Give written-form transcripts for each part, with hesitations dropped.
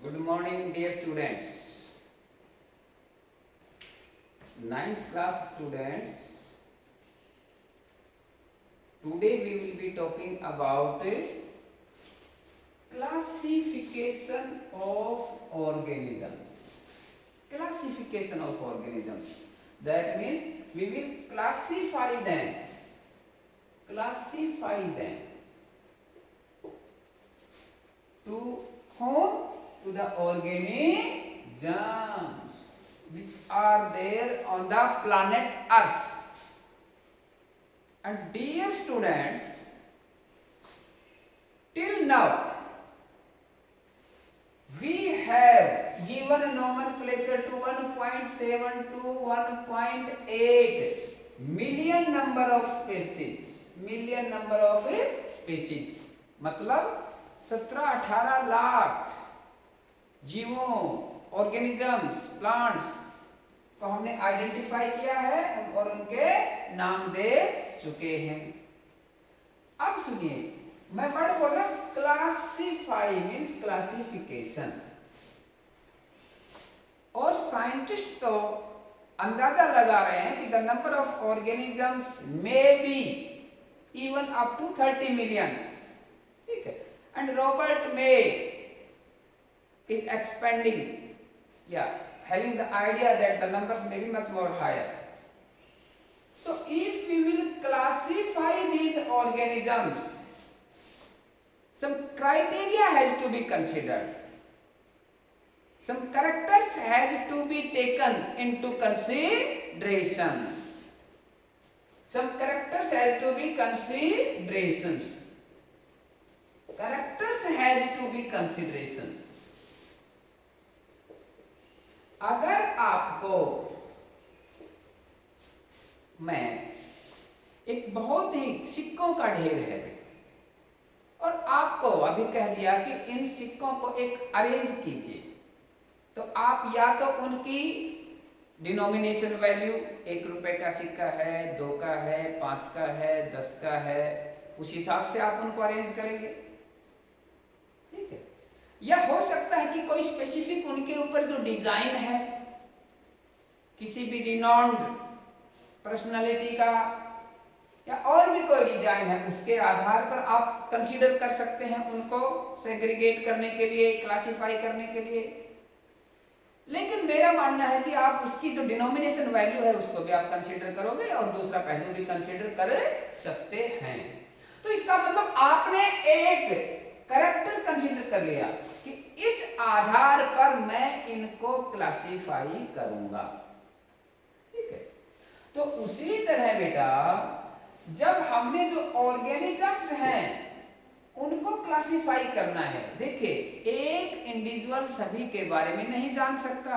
Good morning, dear students. Ninth class students. Today we will be talking about classification of organisms. Classification of organisms. That means we will classify them. Classify them. To whom? To the organisms which are there on the planet Earth. And dear students, till now we have given nomenclature to 1.7 to 1.8 million number of species. Million number of species मतलब 17-18 लाख जीवों, organisms, plants को हमने identify किया है और उनके नाम दे चुके हैं। अब सुनिए, मैं वर्ड बोल रहा हूं क्लासिफाई मीन्स क्लासिफिकेशन। और साइंटिस्ट तो अंदाजा लगा रहे हैं कि the number of organisms may be even up to 30 millions. ठीक है, and Robert May is expanding, having the idea that the numbers may be much more higher. So if we will classify these organisms, some criteria has to be considered, some characters has to be taken into consideration, some characters has to be considerations, characters has to be consideration. अगर आपको मैं एक बहुत ही सिक्कों का ढेर है और आपको अभी कह दिया कि इन सिक्कों को एक अरेंज कीजिए, तो आप या तो उनकी डिनोमिनेशन वैल्यू 1 रुपए का सिक्का है, 2 का है, 5 का है, 10 का है, उस हिसाब से आप उनको अरेंज करेंगे। ठीक है, या हो सकता है कि कोई स्पेसिफिक उनके ऊपर जो डिजाइन है किसी भी रिनॉन्ड पर्सनालिटी का या और भी कोई डिजाइन है, उसके आधार पर आप कंसीडर कर सकते हैं उनको सेग्रीगेट करने के लिए, क्लासिफाई करने के लिए। लेकिन मेरा मानना है कि आप उसकी जो डिनोमिनेशन वैल्यू है उसको भी आप कंसीडर करोगे और दूसरा पहलू भी कंसीडर कर सकते हैं। तो इसका मतलब आपने एक कैरेक्टर कंसीडर कर लिया कि इस आधार पर मैं इनको क्लासिफाई करूंगा। ठीक है, तो उसी तरह बेटा जब हमने जो ऑर्गेनिजम्स हैं उनको क्लासिफाई करना है, देखिए एक इंडिविजुअल सभी के बारे में नहीं जान सकता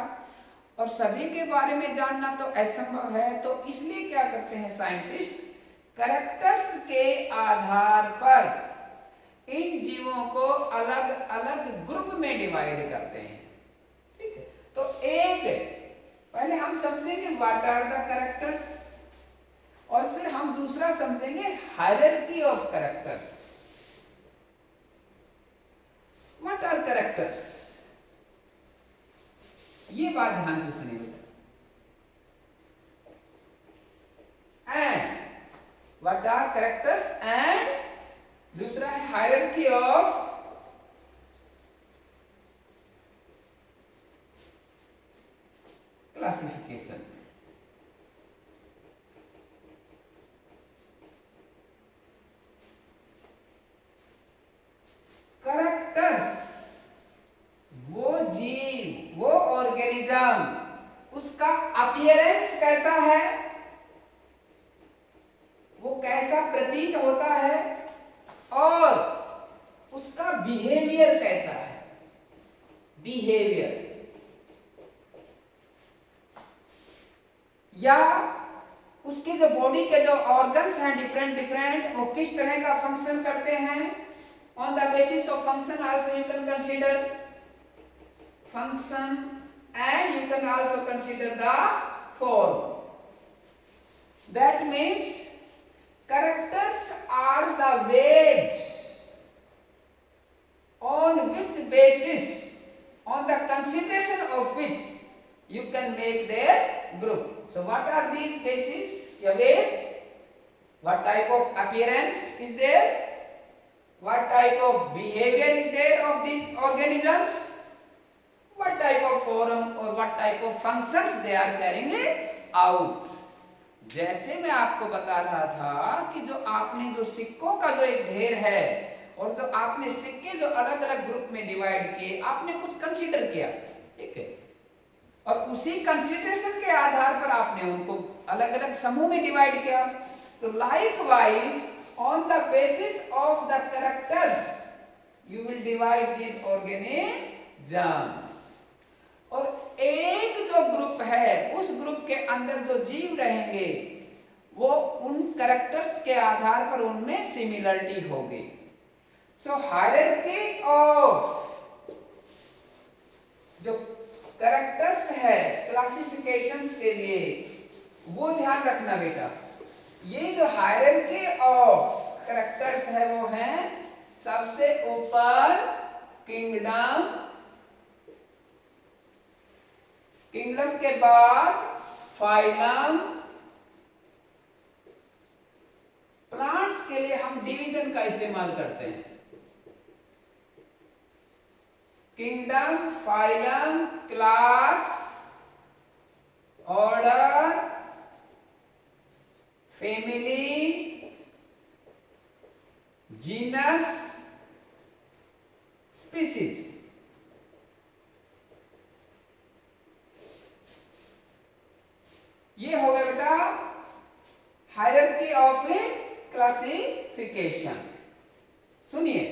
और सभी के बारे में जानना तो असंभव है, तो इसलिए क्या करते हैं साइंटिस्ट, कैरेक्टर्स के आधार पर इन जीवों को अलग अलग ग्रुप में डिवाइड करते हैं। ठीक है, तो एक पहले हम समझेंगे व्हाट आर द कैरेक्टर्स और फिर हम दूसरा समझेंगे hierarchy of characters. What are characters, ये बात ध्यान से सुनिए बेटा। And what are characters and दूसरा है हायरार्की ऑफ क्लासिफिकेशन। कैरेक्टर्स वो जीव, वो ऑर्गेनिज्म, उसका अपीयरेंस कैसा है, वो कैसा प्रतीत होता है और उसका बिहेवियर कैसा है। बिहेवियर या उसके जो बॉडी के जो ऑर्गन्स हैं डिफरेंट डिफरेंट, वो किस तरह का फंक्शन करते हैं। On the basis of function also you can consider function and you can also consider the form. That means characters are the ways on which basis on the consideration of which you can make their group. So what are these bases? What type of appearance is there? What type of behavior is there of these organisms? What type of form or what type of functions they are carrying out? जैसे मैं आपको बता रहा था कि जो आपने जो सिक्कों का जो एक ढेर है और जो आपने सिक्के जो अलग अलग ग्रुप में डिवाइड किए, आपने कुछ कंसीडर किया, ठीक है, और उसी कंसीडरेशन के आधार पर आपने उनको अलग अलग समूह में डिवाइड किया। तो likewise on the basis of the characters you will divide these organisms। और एक जो ग्रुप है उस ग्रुप के अंदर जो जीव रहेंगे वो उन कैरेक्टर्स के आधार पर उनमें सिमिलरिटी होगी। सो हायरार्की ऑफ जो कैरेक्टर्स है क्लासिफिकेशंस के लिए वो ध्यान रखना बेटा। ये जो हायरार्की ऑफ कैरेक्टर्स है वो है सबसे ऊपर किंगडम, किंगडम के बाद फाइलम। प्लांट्स के लिए हम डिवीजन का इस्तेमाल करते हैं, kingdom, phylum, class, order, family, genus, species. ये हो गया बेटा हायरार्की ऑफ क्लासिफिकेशन। सुनिए,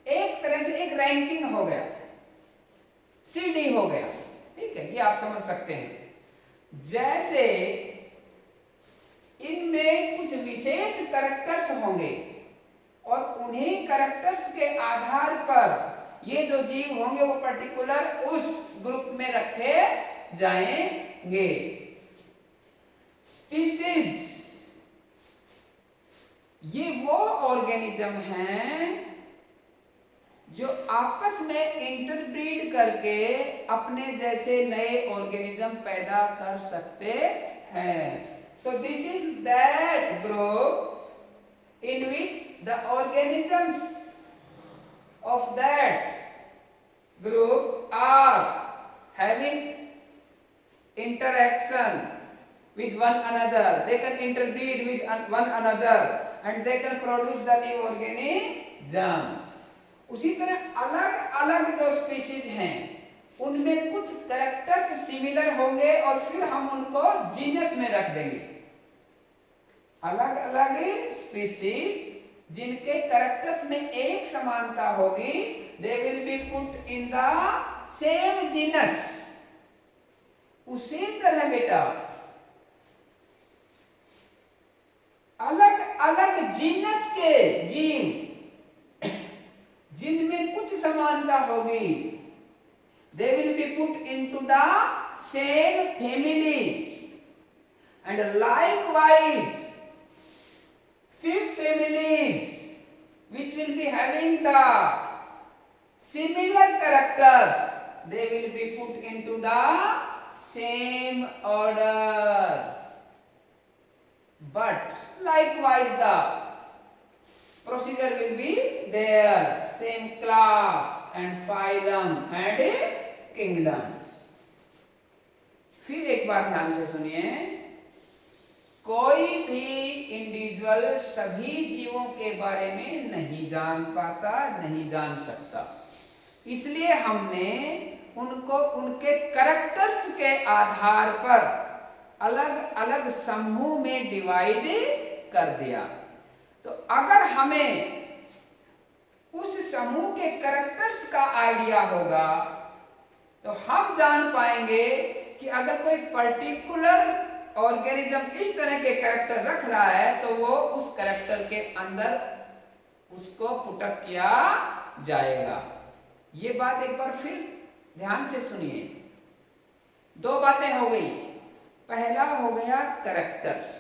एक तरह से एक रैंकिंग हो गया, सीडी हो गया, ठीक है, ये आप समझ सकते हैं। जैसे इनमें कुछ विशेष कैरेक्टर्स होंगे और उन्हीं कैरेक्टर्स के आधार पर ये जो जीव होंगे वो पर्टिकुलर उस ग्रुप में रखे जाएंगे। स्पीसीज ये वो ऑर्गेनिज्म हैं जो आपस में इंटरब्रीड करके अपने जैसे नए ऑर्गेनिज्म पैदा कर सकते हैं। So this is that group in which the organisms of that group are having interaction with one another. They can interbreed with one another and they can produce the new organisms. उसी तरह अलग अलग जो species हैं उनमें कुछ characters similar होंगे और फिर हम उनको जीनस में रख देंगे। अलग अलग स्पीशीज जिनके कैरेक्टर्स में एक समानता होगी, they will be put in the same genus. उसी तरह बेटा अलग अलग जीनस के जीव जिनमें कुछ समानता होगी, they will be put into the same family, and likewise few families which will be having the similar characters, they will be put into the same order, but likewise the procedure will be there, same class and phylum and kingdom। फिर एक बार ध्यान से सुनिए, कोई भी individual सभी जीवों के बारे में नहीं जान पाता, नहीं जान सकता, इसलिए हमने उनको उनके कैरेक्टर्स के आधार पर अलग अलग समूह में डिवाइड कर दिया। तो अगर हमें उस समूह के कैरेक्टर्स का आइडिया होगा तो हम जान पाएंगे कि अगर कोई पर्टिकुलर ऑर्गेनिज्म इस तरह के कैरेक्टर रख रहा है तो वो उस कैरेक्टर के अंदर उसको पुटअप किया जाएगा। ये बात एक बार फिर ध्यान से सुनिए। दो बातें हो गई, पहला हो गया कैरेक्टर्स,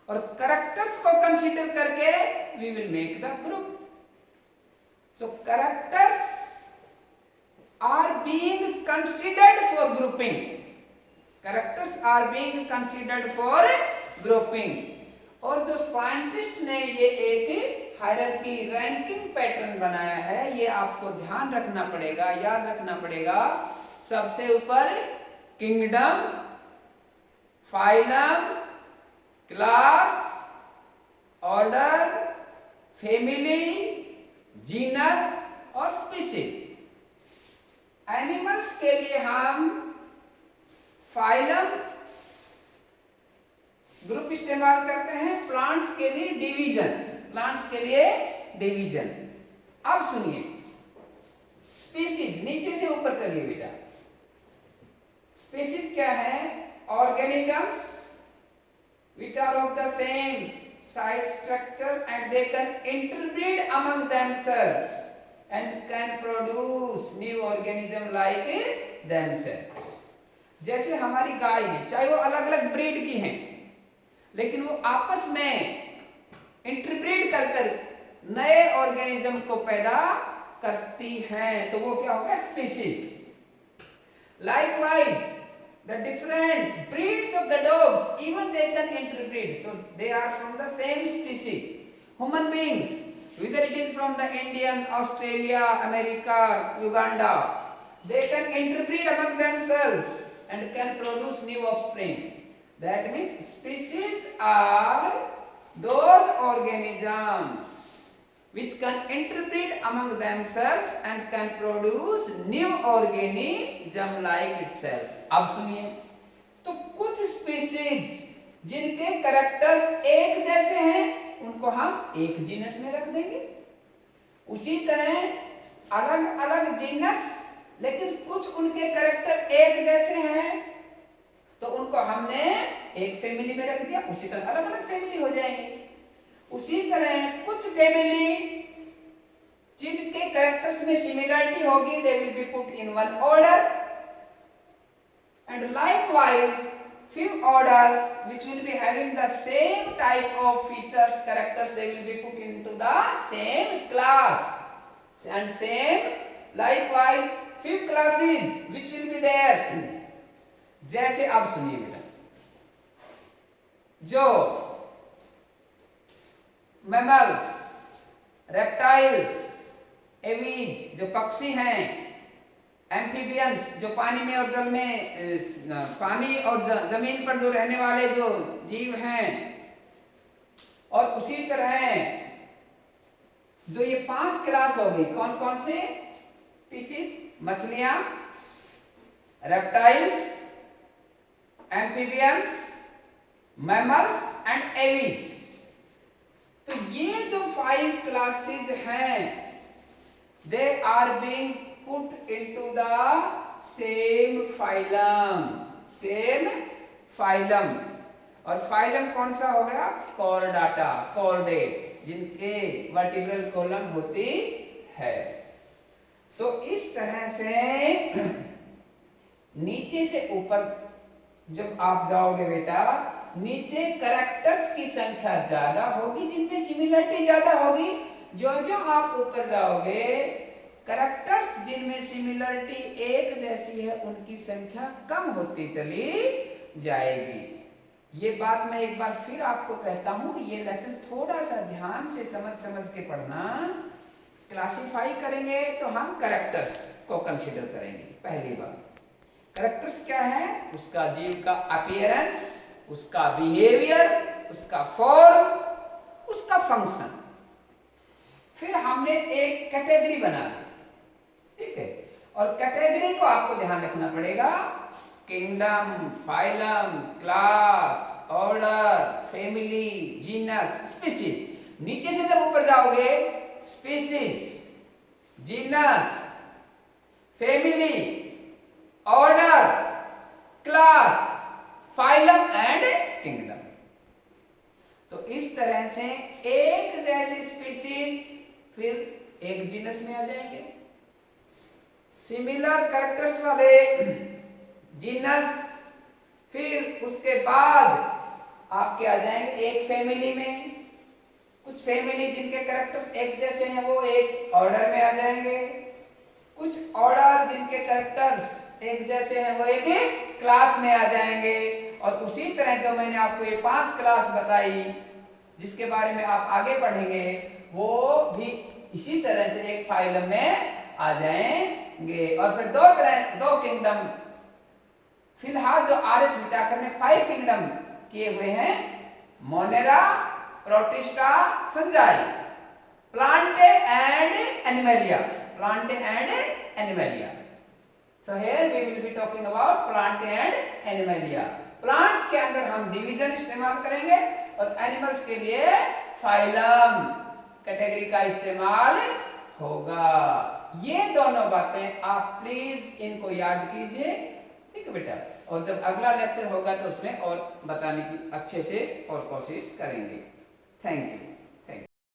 और कैरेक्टर्स को कंसीडर करके we will make the group. So characters are considered for grouping. Characters are being considered for grouping. और जो साइंटिस्ट ने ये एक हायरार्की रैंकिंग पैटर्न बनाया है, ये आपको ध्यान रखना पड़ेगा, याद रखना पड़ेगा। सबसे ऊपर kingdom, phylum, class, order, family, genus और स्पीशीज। एनिमल्स के लिए हम फाइलम ग्रुप इस्तेमाल करते हैं, प्लांट्स के लिए डिवीजन, प्लांट्स के लिए डिवीजन। अब सुनिए स्पीशीज, नीचे से ऊपर चलिए बेटा। स्पीशीज क्या है? Organisms which are of the same size, structure and they can interbreed among themselves and can produce new organism like themselves. जैसे हमारी गाय है, चाहे वो अलग अलग ब्रीड की हैं, लेकिन वो आपस में इंटरब्रीड कर नए ऑर्गेनिज्म को पैदा करती हैं, तो वो क्या होगा? Species. Likewise the different breeds of the dogs, even they can interbreed, so they are from the same species. Human beings, whether it is from the Indian, Australia, America, Uganda, they can interbreed among themselves and can produce new offspring. That means species are those organisms which can interbreed among themselves and can produce new organism like itself. अब सुनिए, तो कुछ species जिनके characters एक जैसे हैं उनको हम एक जीनस में रख देंगे। उसी तरह अलग अलग जीनस लेकिन कुछ उनके कैरेक्टर एक जैसे हैं तो उनको हमने एक फैमिली में रख दिया, उसी तरह अलग अलग फैमिली हो जाएंगे। उसी तरह कुछ फैमिली जिनके कैरेक्टर्स में सिमिलरिटी होगी, they will be put in one order, and likewise few orders which will be having the same type of features, characters, they will be put into the same class, and same likewise few classes which will be there. जैसे आप सुनिए बेटा, जो mammals, reptiles, aves जो पक्षी हैं, amphibians जो पानी में और जल में, पानी और जमीन पर जो रहने वाले जो जीव हैं, और उसी तरह जो ये 5 क्लास हो गई, कौन कौन से? स्पीशीज, मछलियां, reptiles, amphibians, mammals and aves. तो ये जो 5 क्लासेज हैं, they are being put into the same phylum, same phylum। और फाइलम कौन सा हो गया? कॉर्डाटा, कॉर्डेट्स, जिनके वर्टिब्रल कॉलम होती है। तो इस तरह से नीचे से ऊपर जब आप जाओगे बेटा, नीचे कैरेक्टर्स की संख्या ज्यादा होगी, जिनमें सिमिलरिटी ज्यादा होगी। जो जो आप ऊपर जाओगे, कैरेक्टर्स जिनमें सिमिलरिटी एक जैसी है उनकी संख्या कम होती चली जाएगी। ये बात मैं एक बार फिर आपको कहता हूं कि ये लेसन थोड़ा सा ध्यान से समझ के पढ़ना। क्लासिफाई करेंगे तो हम कैरेक्टर्स को कंसीडर करेंगे। पहली बात, कैरेक्टर्स क्या है? उसका जीव का अपीयरेंस, उसका बिहेवियर, उसका फॉर्म, उसका फंक्शन। फिर हमने एक कैटेगरी बना दी, ठीक है, और कैटेगरी को आपको ध्यान रखना पड़ेगा। Kingdom, phylum, class, order, family, genus, species. नीचे से जब ऊपर जाओगे, species, genus, family, order, class, phylum and kingdom. तो इस तरह से एक जैसी स्पीशीज फिर एक जीनस में आ जाएंगे, सिमिलर कैरेक्टर्स वाले जीनस, फिर उसके बाद आपके आ जाएंगे एक फैमिली में। कुछ फैमिली जिनके कैरेक्टर्स एक जैसे हैं वो एक ऑर्डर में आ जाएंगे। कुछ ऑर्डर जिनके कैरेक्टर्स एक जैसे हैं वो एक ही क्लास में आ जाएंगे। और उसी तरह जो मैंने आपको ये 5 क्लास बताई जिसके बारे में आप आगे पढ़ेंगे वो भी इसी तरह से एक फाइलम में आ जाएंगे। और फिर दो किंगडम फिलहाल जो आर.एच. व्हिटेकर ने 5 किंगडम किए हुए हैं, Monera, protista, fungi, Plantae and Animalia, Plantae and Animalia. So here we will be talking about plant and animalia. Plants के अंदर हम डिवीजन इस्तेमाल करेंगे और एनिमल्स के लिए फाइलम कैटेगरी का इस्तेमाल होगा। ये दोनों बातें आप प्लीज इनको याद कीजिए, ठीक है बेटा। और जब अगला लेक्चर होगा तो उसमें और बताने की अच्छे से और कोशिश करेंगे। Thank you.